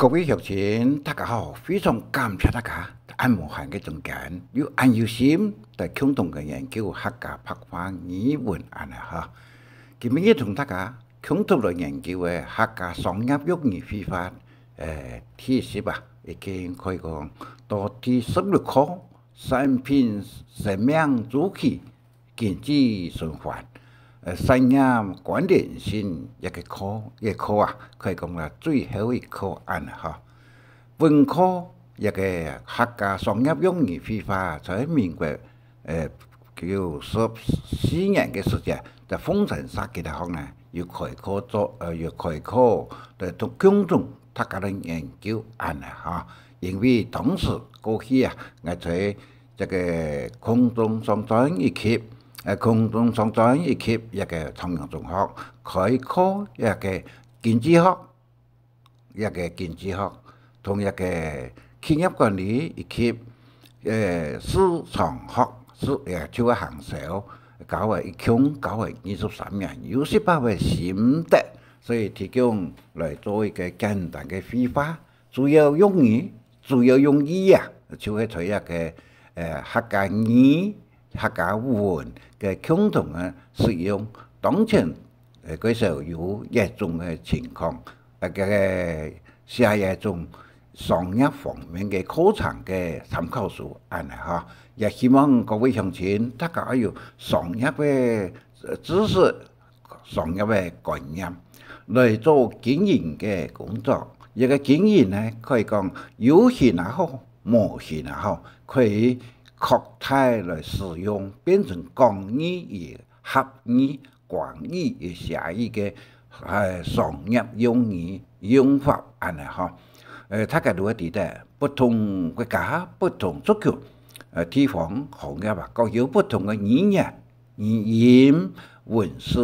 各位乡亲，大家好！非常感谢大家按无限嘅中间，有按有心在共同嘅研究客家白话语文安尼哈。今日同大家共同嚟研究嘅客家商业用语非法体系吧，已經可以講到第16課產品生命周期經濟循環。產業關聯性一個課啊，可以講係最後一課案哈。本課一個客家商業用語非法在民國叫14年嘅時間，在豐臣社嘅地方呢，要開課嚟同公眾大家嚟研究案哈。因為當時過去啊，我在這個空中上莊一級。空中上莊一級一個同樣中學開課一個經濟學，同一個企業管理一級市場學就係行銷，搞為一共搞為23年，有18位心得，所以提供來做一個簡單嘅非法主要用語啊，就係在一個客家語。客家文嘅共同嘅使用，當前嗰時候有一種嘅情況，寫一種商業方面嘅課程嘅參考書，安尼哈，也希望各位鄉親大家有商業嘅知識、商業嘅概念嚟做經營嘅工作。一個經營呢，可以講有形也好，無形也好，可以擴大來使用，變成廣義與狹義、廣義與狹義嘅商業用語用法安尼哈。大家都會記得，不同國家、不同族群、地方行業啊，各有不同嘅語言、文史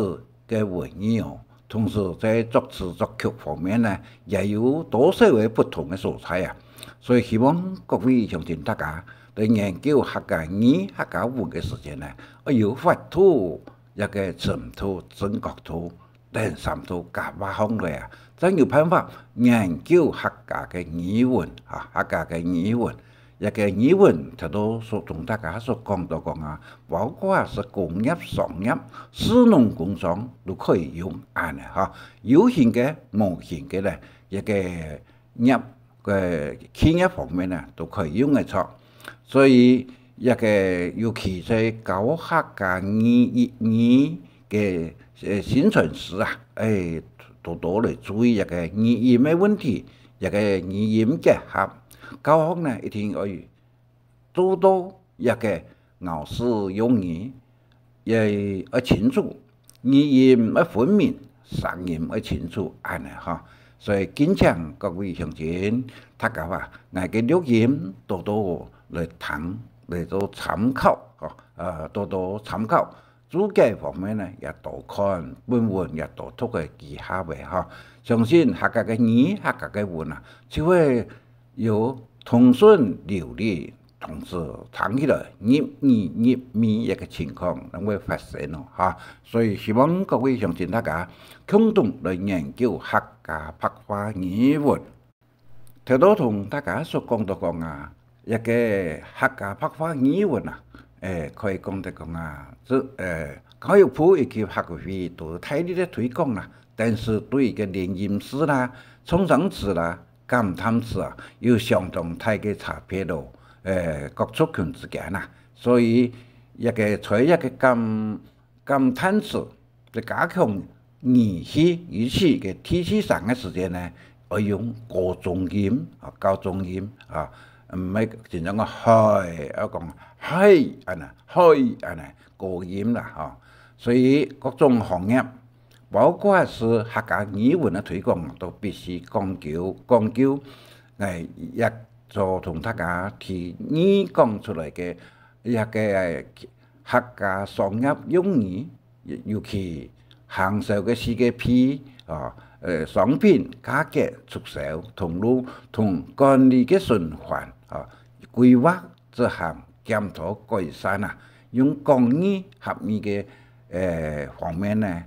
嘅文意哦。同時在作詞作曲方面呢，也有多少位不同嘅素材啊。所以希望各位鄉親大家嚟研究客家語、客家文嘅時間呢，要發圖一個程度、整國圖、第三圖加挖空嚟啊，真有辦法研究客家嘅語文啊，客家嘅語文，一個語文就都所同大家所講到講啊，包括是工業、商業、士農工商都可以用安尼哈，有形嘅、無形嘅咧，一個業嘅企業方面呢都可以用得出。所以一個尤其在教客家語嘅宣傳時啊，多多嚟注意一個語言嘅問題，一個語言結合。教學呢一定要做到一個咬字用語，要清楚，語言要分明，聲音要清楚，安尼哈。所以經常各位鄉親，大家話我嘅錄音多多嚟聽嚟做參考，多多參考。注解方面呢，也多看本文，也多讀嘅記下嘅哈。相信客家嘅語、客家嘅文啊，就會有通順流利，同時聽起來入耳入味一個情況，能夠發生咯哈。所以希望各位鄉親大家共同嚟研究客家白話語文。頭先同大家所講到講啊，一個客家白話語文啊，可以講得講啊，教育部以及客家會都大力嘅推廣啦，但是對個連音詞啦、創生詞啦、感嘆詞啊，有相當大嘅差別咯。各族群之間啊，所以一個在一個感嘆詞嘅加強語氣嘅體系上嘅時間呢，我用高重音啊、高重音啊，唔係淨係講開，我講開啊呢高音啦嚇。所以各種行業，包括是客家語文嘅推廣，都必須講究一就同大家提語講出來嘅一個客家商業用語，尤其行銷嘅時嘅批啊，商品價格促銷同路同管理嘅循環啊，規劃執行檢討改善啊，用廣義合義嘅方面呢，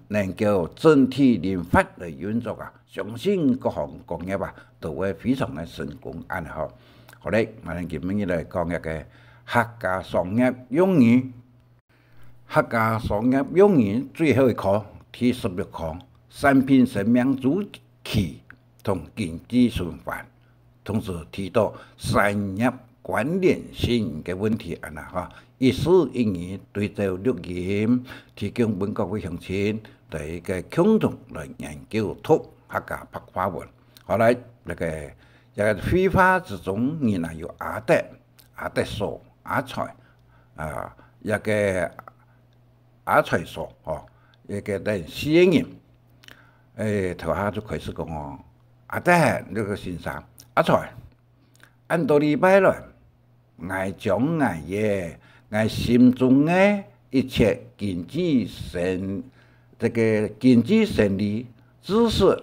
能够整体灵活来运作啊，相信各行各业啊都会非常的成功安好。好嘞，我哋今日嚟講一個客家商業用語。客家商業用語最後一課第16課，產品生命周期同經濟循環，同時提到產業關聯性嘅問題啊嗱，一詞一語對照錄音，提供本各位鄉親對一個共同來研究讀客家白話文。後來那個繪畫之中，原來有阿德、阿德嫂、阿財啊，一個阿財嫂哦，一個等四個人。頭下就開始講哦，阿德呢個先生，阿財，按道理擺來，我將我嘅我心中嘅一切經濟生理知識，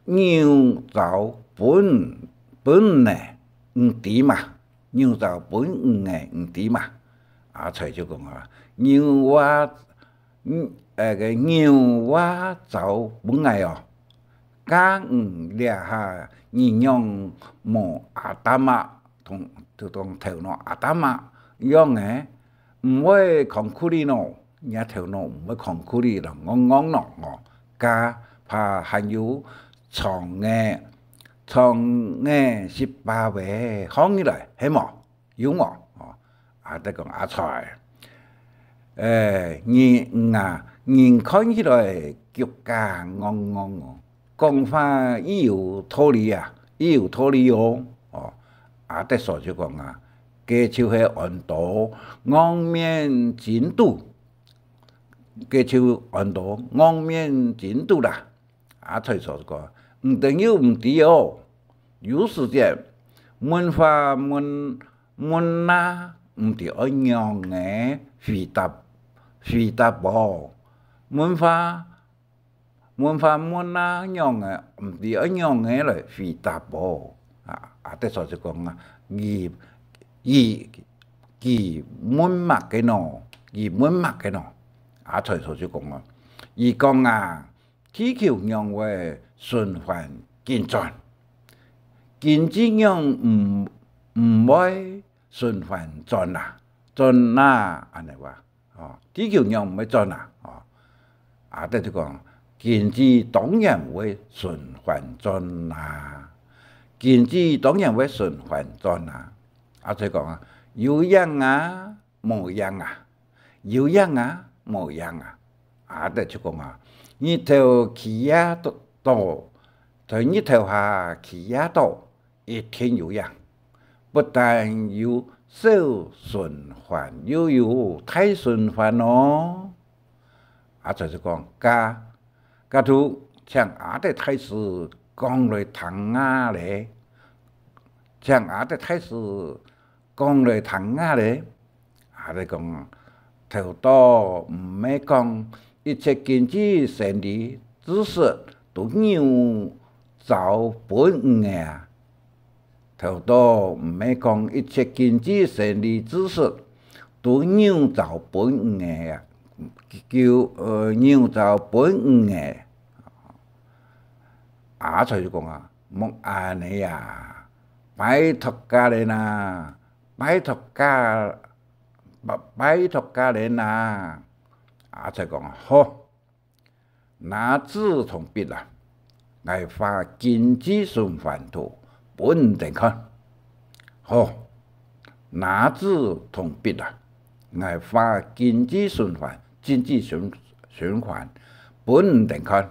扭造本來啲嘛，扭造本來啲嘛，阿財就講啊，扭造本來哦，假掠下人用冇阿達瑪同頭腦阿達瑪樣嘅，唔會抗苦力咯，人頭腦唔會抗苦力咯，我咯我，加怕還有長嘅18位行業來，係冇有冇？阿得講阿財，人看起來腳架我，講法有道理啊，有道理哦，阿得所就講啊，佢就係按到昂面進度，佢就按到昂面進度啦。阿財所講，唔等於唔對哦，有時間文化文啦，唔對一樣嘅回答噃。文化文啦樣嘅，唔對一樣嘅嚟回答噃。阿得所就講啊，而文墨嘅喏，阿財所就講啊，而講啊，地球樣為循環經轉，經濟樣唔會循環轉啦，安尼話，地球樣唔會轉啦，阿得就講，經濟當然會循環轉啦，經濟當然會循環轉啦，阿財講啊，有樣啊，冇樣啊，有樣啊，冇樣啊，阿得就講啊，日頭企業多，在日頭下企業多，一天有樣，不但有小循環，又有大循環咯。阿財就講，假如像阿得開始講來談啊咧，像阿得開始講來談啊咧，阿得講頭多唔係講一切經濟生理知識都扭造本嘅，頭多唔係講一切經濟生理知識都扭造本嘅，叫扭造本嘅。阿財就講啊，冇安尼啊，拜託家人啊，拜託家人啊。阿財講好，拿紙同筆啊，嚟畫經濟循環圖，本定看。好，拿紙同筆啊，嚟畫經濟循環，本定看。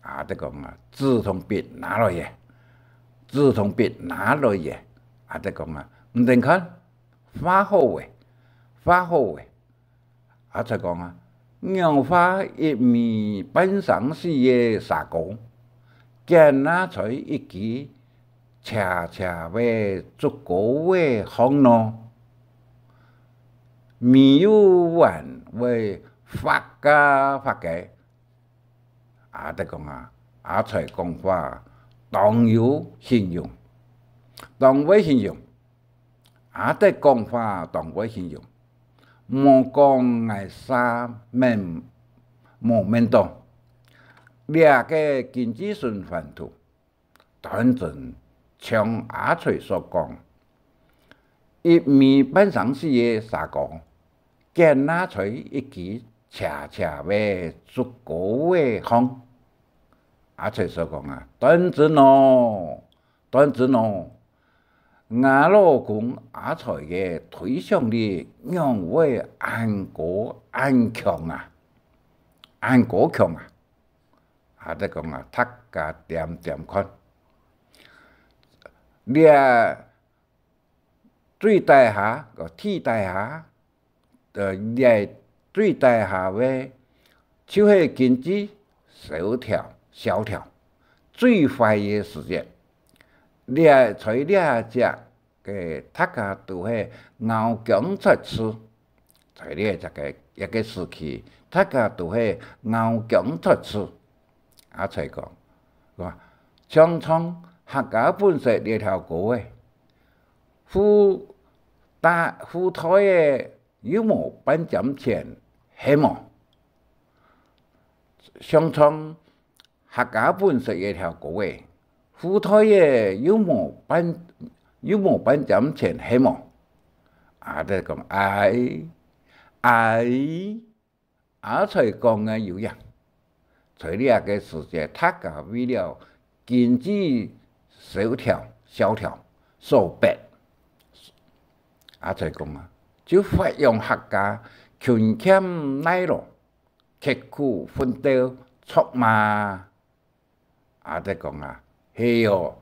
阿得講啊，紙同筆拿來嘢，阿得講啊，唔定看，畫好嘅。阿財講啊，讓畫一米半上四嘅砂膏，見拿出一支斜為足夠嘅行咯，沒有完為發嘅。阿得講啊，阿財講話當有形容，當為形容，阿得講話當為形容。莫講愛沙无面当。掠个经济循环图，单纯像阿翠所讲，一米本上是个啥讲？见拿出一支恰恰的足够的风。阿翠所讲啊，单纯哦，单纯哦。我老公阿翠嘅推向力让为安国安强啊，安国强啊！啊，得讲啊，大家点点看，你最底下个天底下，你最底下嘅，就是经济萧条最坏嘅时节。你在你只嘅大家都系咬姜出吃，在你这个一个时期，大家都系咬姜出吃。阿才讲，话常常客家本色呢条歌诶，富胎诶有无半점錢系冇？常常客家本色呢条歌诶。富胎嘅有冇半점錢系冇？啊，得講阿才講嘅有樣，在呢個世界，大家為了經濟蕭條所逼，阿才講啊，就發揚客家勤儉耐勞、刻苦奮鬥出嘛，阿得講啊。係哦，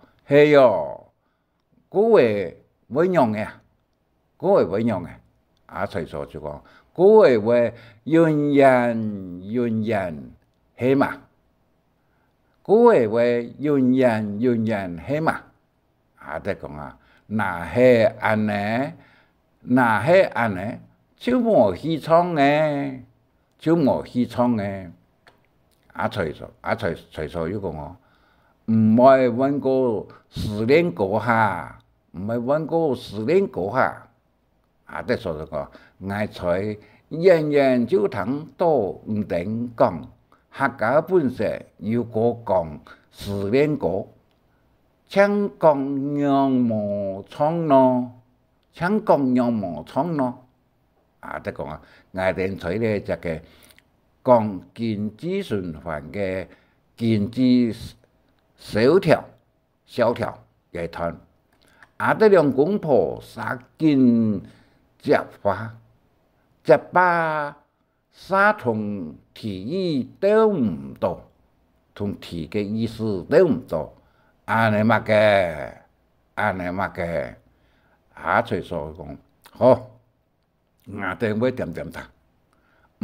嗰位會用嘅，阿才所就講，嗰位會永遠係嘛，嗰位會永遠係嘛，阿得講啊，那係安呢，就冇希望嘅，阿才所要講哦。唔係揾個時年過下，啊！得所就講，愛才人就通都唔定講，客家本色要個講時年過，請講羊毛倉咯，啊！得講啊，愛人才咧就嘅講經濟循環嘅經濟。蕭條嘅團，阿得兩公婆殺見接把殺同提議都唔多，同提嘅意思都唔多，安尼嘛嘅，阿才所講，好，我哋會點睇，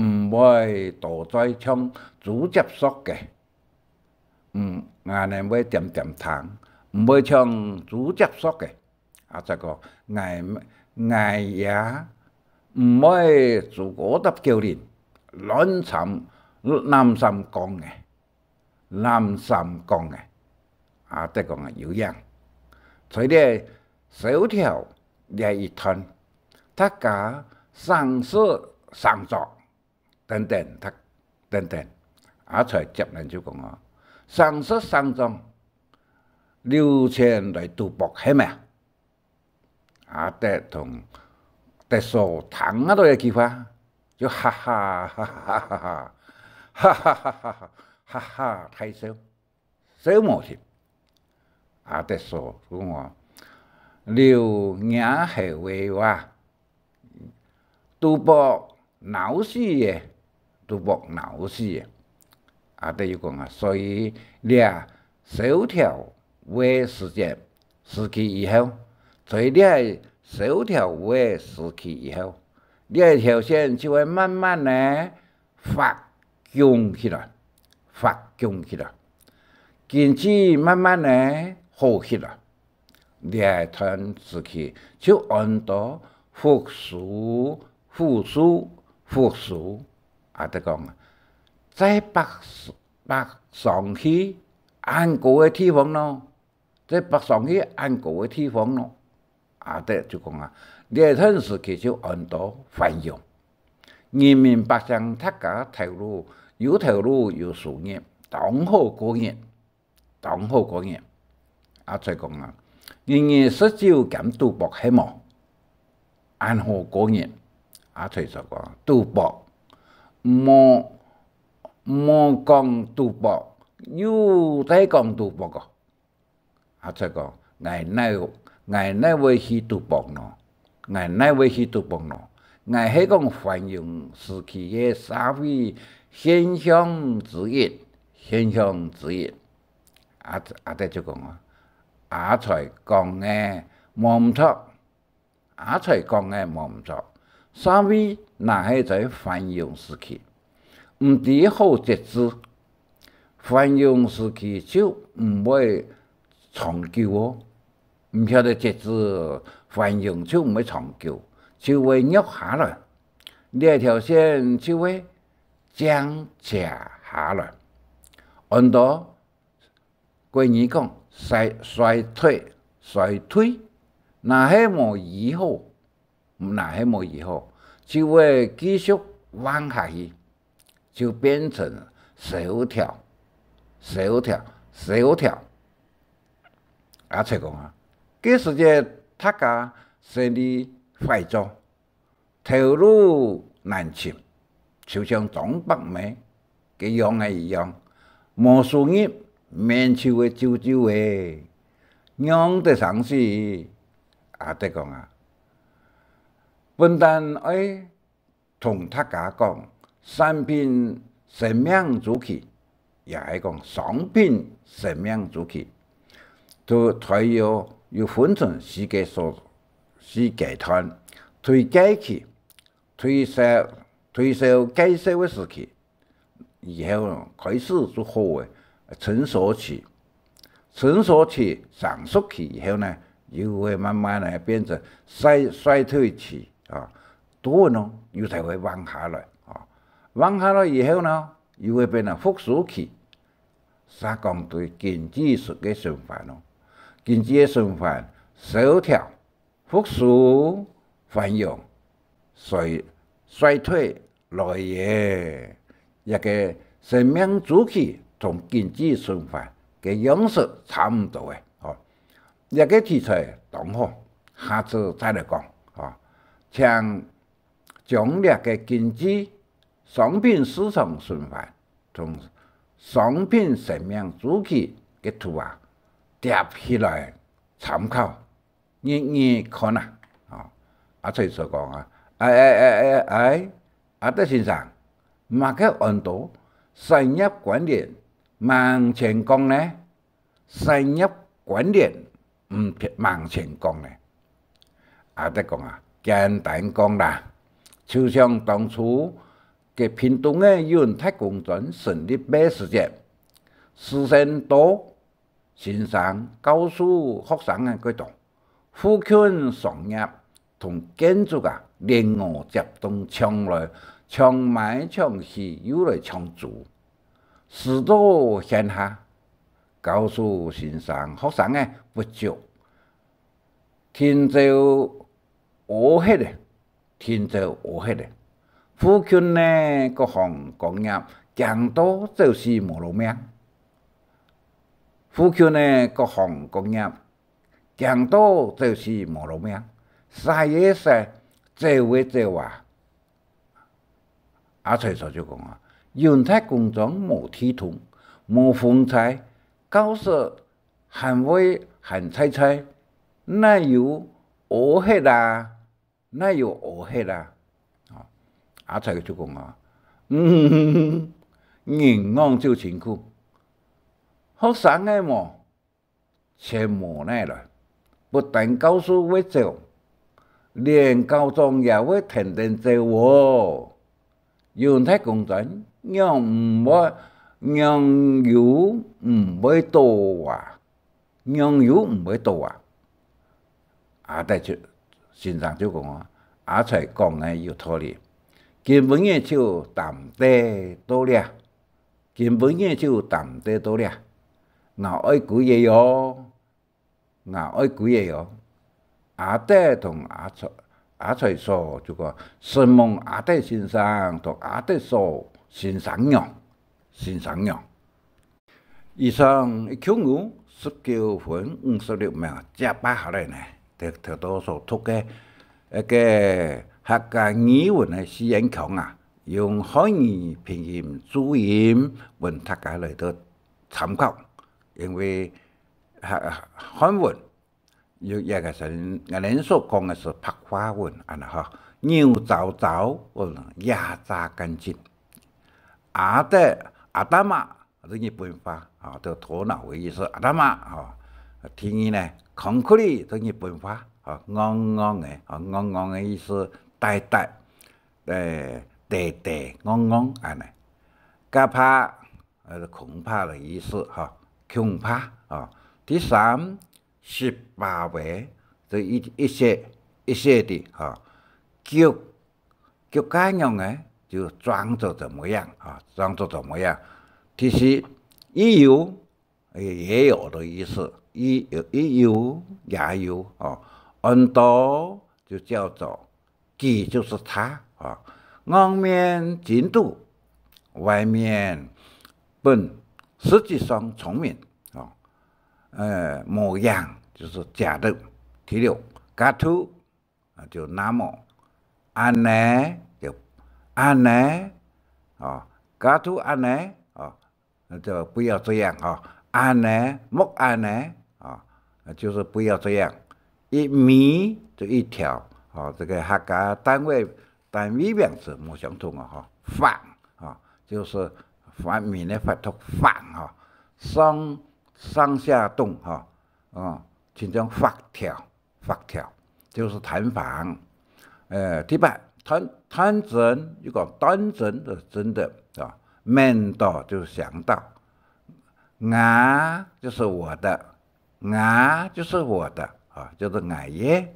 唔會多再唱主接索嘅。我哋會點彈，唔會唱主接索嘅。啊，就個我也唔會做嗰搭教練，南山講嘅，啊，得講啊有樣。所以咧，蕭條呢一團，大家上書上作等等，啊，才接人就講啊。上書上狀流傳來賭博係咪啊？啊，得所談嗰度嘅句話，就哈哈太少冇錢。啊，得所講話流眼係話賭博鬧事嘅。啊，得要講啊，所以倆蕭條為時期以後，在倆蕭條為時期以後，倆條線就會慢慢呢發強起來，經濟慢慢呢好起來，倆段時期就按到復甦，啊得講啊。在北上去安國嘅地方咯，啊得就講啊，呢段時期就按到繁榮，人民百姓大家投入有头路有事业，当好过日，当好过日。再讲啊，人人食酒兼赌博系无，安好过日。再说讲赌博，莫讲赌博，有在讲赌博个。再讲，俺乃会去赌博咯，俺乃会去赌博咯。俺系讲繁荣时期嘅社会现象之一，现象之一。再就讲啊，才讲嘅冇唔错，才讲嘅冇唔错。社会若系在繁荣时期，唔知好节制，繁荣时期就唔会长久哦。唔晓得节制，繁荣就唔会长久，就会弱下来。呢条线就会降价下来。按照贵人讲，衰退，若系冇以后，就会继续往下去，就变成萧条。再讲啊，这时节大家生意坏咗，投入难寻，就像张北美嘅样嘅一样，无事业面手嘅皱皱诶，养得上死。再讲啊，本单爱同大家讲，产品生命周期，也系讲商品生命周期。都要分成四阶段，推介期、推销介绍的时期，以后开始就好嘅成熟期，成熟期以后呢，又会慢慢的变成衰退期多呢又才会往下来往下来以后呢，又会变成复苏期。啥讲对经济嘅循环咯？经济嘅循环，萧条、复苏、繁荣、衰退来嘅一个生命周期同经济循环嘅样式差唔多嘅。一个题材当好，下次再来讲像将呢个经济商品市场循环同商品生命周期嘅图叠起来参考，日看所以说讲德先生，马克按到产业观念往前讲呢？产业观念唔往前讲呢？德讲简单讲啦，就像当初嘅屏东嘅润泰工专成立咩时节，4千多。先生告诉学生嘅嗰度，富圈商业同建筑联合接动抢来抢买抢去，又来抢租，许多现下告诉先生学生嘅不足，天就恶血嘅，富圈呢各行工业更多就是无路命。富圈呢，各行各业更多就是无路命，啥嘢事做才说就讲润泰工厂无体统，无风采，搞说含威含菜，那有恶血啦，才就讲人昂就辛苦。学生嘅全无奈来，不但教书会做，连高中也会天天做喎。润泰工专让油唔会多但就先生就讲才讲嘅有道理。根本嘅就淡地多了，我爱几嘢哟，德同阿才说就讲，神梦德先生同德说先生样，欣赏用。以上1Q5 19分56秒，加8下来呢，大多数读嘅客家语文嘅语言强啊，用汉语拼音注音文读家嚟到参考，因为汉文有一个是我哋所讲嘅是白话文，啊哈，牛早早，牙扎干净，阿达玛。是日本话，就头脑的意思。阿达玛，天语呢，空壳里是日本话，昂昂的，昂昂的意思，呆呆，昂昂安尼。加帕，恐怕的意思，恐怕，第三，18位，就一些的，叫干样的，就装作怎么样，装作怎么样。其实也有的意思，也有很多就叫做己就是他外面进度，外面笨，实际上聪明模样就是假的。第六，假图就那么，安呢就安呢假图安呢。就不要这样安呢，莫安呢就是不要这样。一米就一条这个客家单位名字冇相同范就是反面的发读范上下动其中发条就是弹簧。第八，端正，如果端正是真的面到就是想到，就是我的，就是我的就是我耶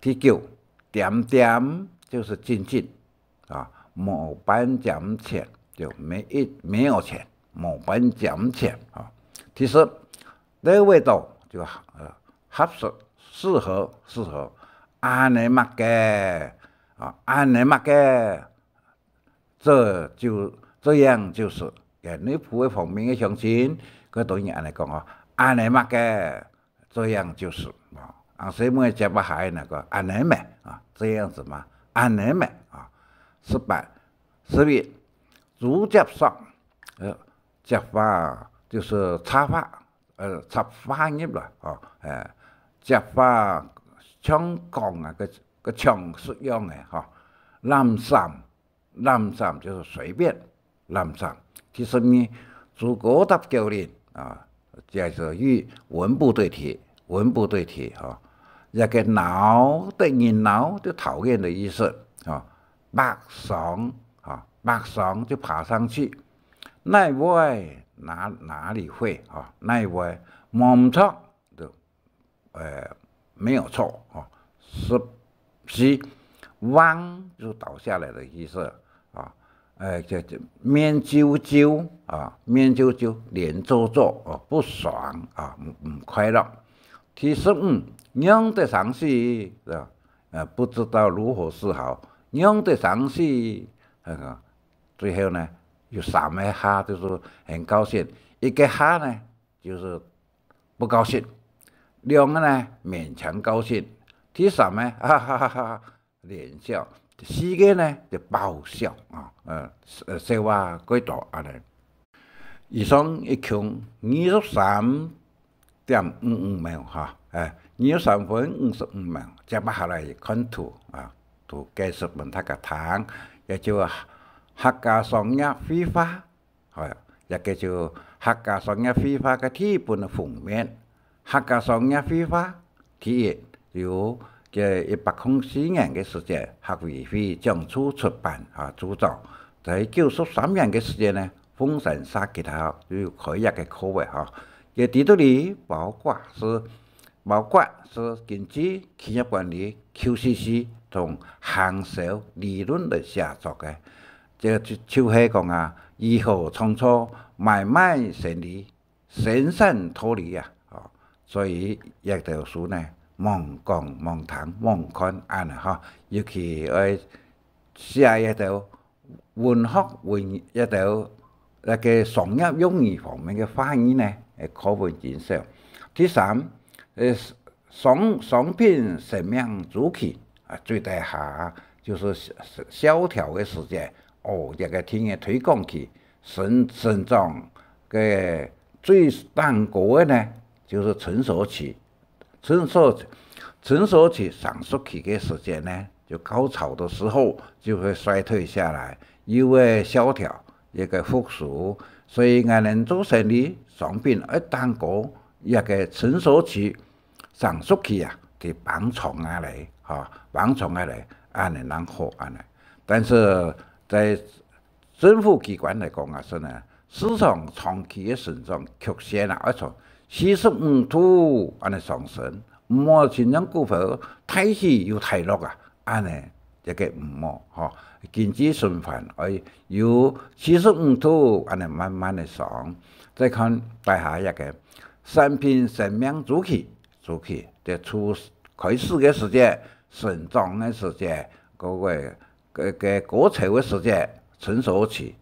第九，点点就是静静冇半点钱就没有钱，冇半点钱第十，那个味道就合适合安尼嘛嘅安尼嘛嘅，这样就是，你不会方面的相亲，佢当然安尼讲安尼嘛嘅，这样就是谁们讲不还那个安尼嘛这样子嘛，安尼嘛18、11，主接上，接法就是插花叶啦接法枪讲个枪是用的蓝衫就是随便。蓝衫，其实呢，诸葛达教练就是与文部对题一个脑的人脑就讨厌的意思白爽就爬上去，那位哪里会那位冇错就没有错是弯就倒下来的意思叫面揪揪脸皱皱不爽不快乐。第15，用得上去不知道如何是好，用得上去最后呢有3个哈就是很高兴，一个哈呢就是不高兴，2个呢勉强高兴，第3呢哈哈哈哈连笑，4个呢就爆笑笑话几多安尼。以上1Q23.55秒23分55秒，接下来看圖圖計數問題嘅堂，也就客家雙語非法也叫做客家雙語非法嘅基本嘅封面，客家雙語非法第一有104年嘅時間，客委會將出版主導，在93年嘅時間呢，豐臣沙吉他有開一個課位嘅地圖裡包括是經濟企業管理 QCC 同行銷理論嚟寫作嘅，就係講如何創造買賣生意、生產脫離所以一條書呢。望講望談望看安尤其寫一條文學一條那个商业用语方面嘅翻译呢，课本减少。第三，商品生命周期啊，最大下就是萧条嘅时间。一个天嘅推广期，生长嘅最蛋糕嘅呢，就是成熟期。成熟期上述期嘅时间呢，就高潮的时候就会衰退下来，又会萧条，一个复苏。所以我们做生意商品一蛋糕一个成熟期、上述期啊，就帮长下来，帮长下来，安尼能好安尼。但是在政府机关来讲啊，是呢，市场长期的成长曲线啊，要从45%安尼上升，唔好亲像股票太起又太落啊，安尼这个唔好经济循环由75%安尼慢慢的上。再看大下一个产品生命周期，在开始的时间、成长的时间、个高潮的时间。成熟期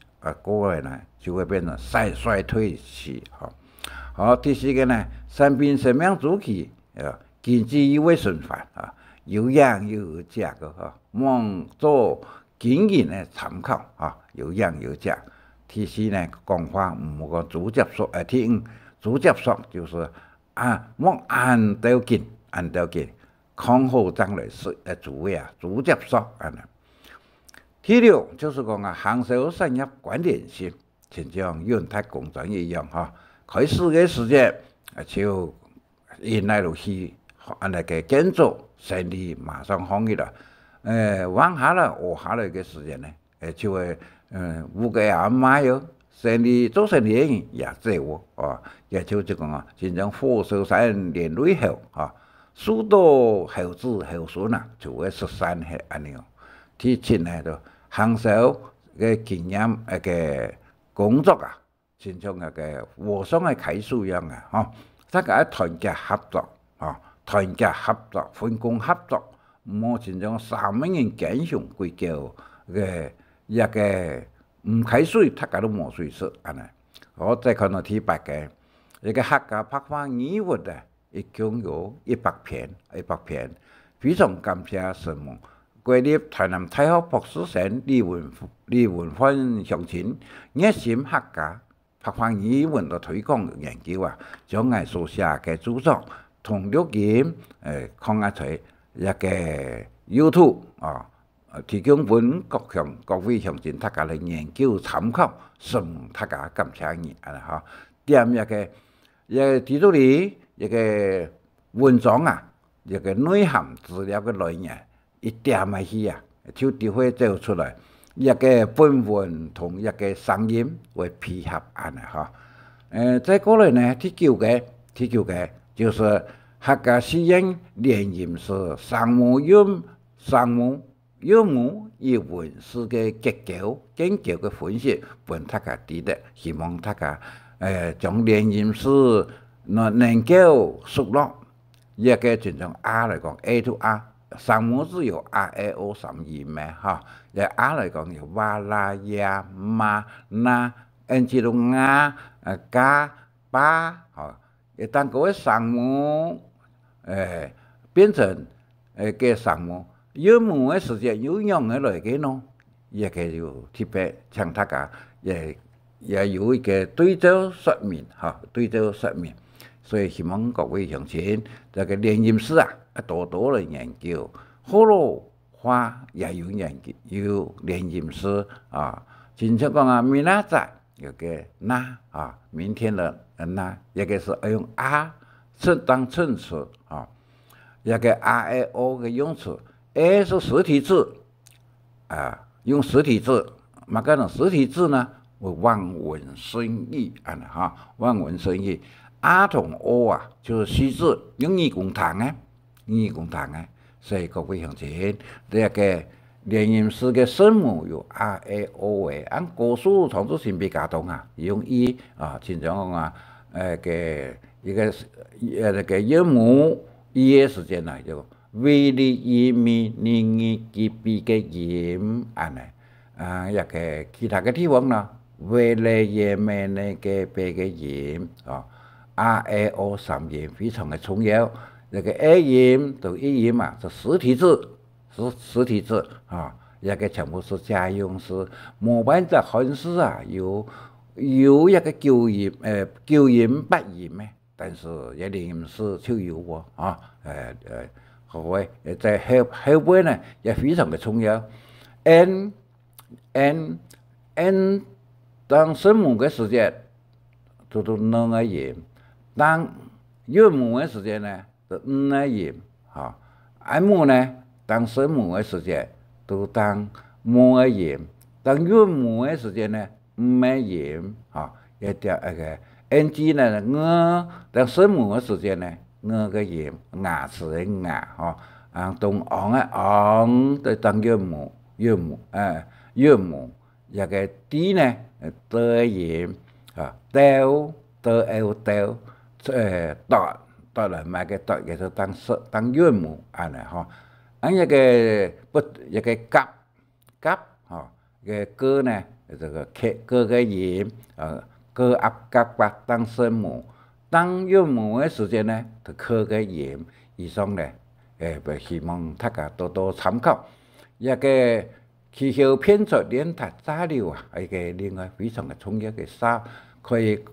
过来呢，就会变成衰退期第四个呢，产品生命周期经济又会循环有养有价个望做经营的参考有养有价。第四呢，讲法唔好讲直接说第五直接说就是望按条件看好将来是主要直接说第六就是讲行销产业关联性，就像润泰工程一样开始的时间就引来了去那个建筑生意马上行业了。往下来的时间呢，就会物价也买哟，做生意也做也就是讲真正火烧山连累后许多后子后孙就会实现安尼第七呢就行销嘅经验嘅工作亲像那个和尚嘅楷书一样大家团结合作，分工合作，唔好亲像3万人坚强归叫嘅一个唔开水，大家都冇水吃安尼。再看到第八个，一个客家拍花语文一共有100篇，非常感谢神母。国立台南大学博士生李文芬乡亲热心客家拍花语文的推广研究将我所写嘅著作同录音放出一个 YouTube 提供本各位乡亲大家嚟研究参考，神母大家感谢你点一个提出嚟一个文章一个内涵资料嘅来源。一点去就会走出来一个本文同一个声音为配合安尼再过来呢，第九个就是客家诗人联吟诗上母韵母与文字的结构研究的分析，本大家知得，希望大家将联吟诗能够熟络，一个就像来讲 A to R。三母字有 RAO 3音咩来讲有哇啦呀嘛那这种嘎巴当各位三母变成嘅三母有母的时间有用的来嘅咯，也个就特别像大家也有一个对照说明所以希望各位乡亲这个联吟诗多多来研究，葫芦花也有研究，有联吟诗真像讲明仔载有个那明天的那，一个是用当衬词一个 RAO 的用词 ，A 是实体字用实体字，嘛个种实体字呢为望文生义望文生义。R 同 O 就是虚字，用义工堂所以各位乡亲，这个联吟诗的声母有 RAO 的，按古书创作性比较多用义亲像个一个那个音母义的时间就为哩义咪你吉比个音一个其他的地方为了也美那个别个音啊，R A O 三音非常的重要。那个 A 音到 E 音嘛，是实体字，是实体字啊，那个全部是家用式。模板在汉字啊，有一个九音八音咩，但是一定是就有喎啊，好位在后边呢也非常的重要。N N N 当声母的时间，都两个音；当韵母的时间呢，就五个音。哈，M 呢，当声母的时间，都当五个音；当韵母的时间呢，五个音。哈，一条那个 NG 呢，当声母的时间呢，五个音，牙齿的牙，哈，当昂的昂，都当韵母，韵母。一个 D 呢，的音啊，del 到嚟買嘅到嘅就當韻母啊呢嗬，一個不一個夾嗬嘅歌呢，這個歌嘅音歌噏夾白當聲母，當韻母嘅時間呢，就歌嘅音，以上呢希望大家多多參考。一個氣候偏側練習資料啊，一個另外非常嘅重要嘅可以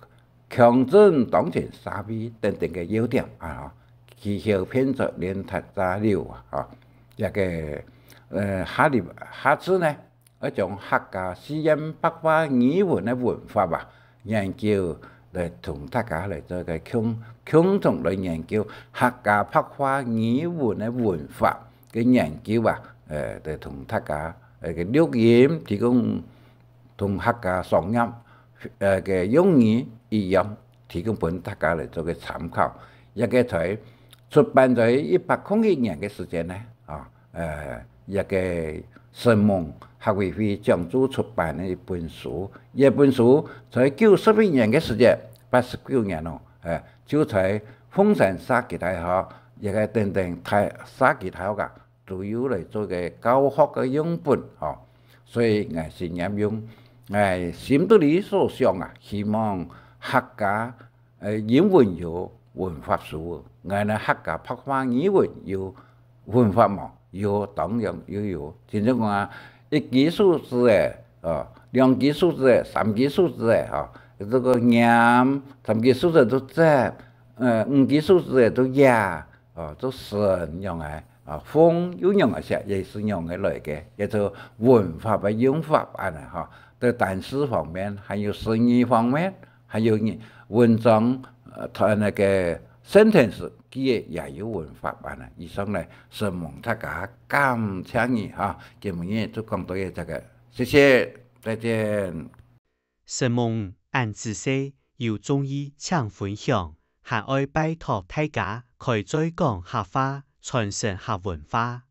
強調當前社會等等嘅優點啊，氣候偏側練習資料啊，一個下次呢，一種客家私音白話語文嘅文化吧，研究嚟同大家嚟做個共同嚟研究客家白話語文嘅文化嘅研究啊，嚟同大家嘅錄音提供同客家雙音嘅用語一樣，提供俾大家嚟做個參考。一個在出版在101年嘅時間呢，一個神夢學會會講座出版嘅一本書，一本書在91年嘅時間，89年咯，就在鳳山科技大學一個等等科技大學噶，都有嚟做嘅教學嘅用本，所以我是引用心得裡所想啊，希望客家英文有文化書，我呢客家白話語文有文化嘛，有當然有，真正講1級數字嘅，2級數字嘅，3級數字嘅，這個念3級數字都在，5級數字嘅都也，都神用嘅，風有用嘅些，也是用嘅來嘅，也就文化嘅用法啊哈。在單詞方面，還有詞義方面，還有文章，它那個 sentence 佢也有文法啊呢。以上呢是蒙大家感謝你哈，今日就講到這個，謝謝，再見。神蒙按知識有中醫請分享，還愛拜託大家開再講客話，傳承客文化。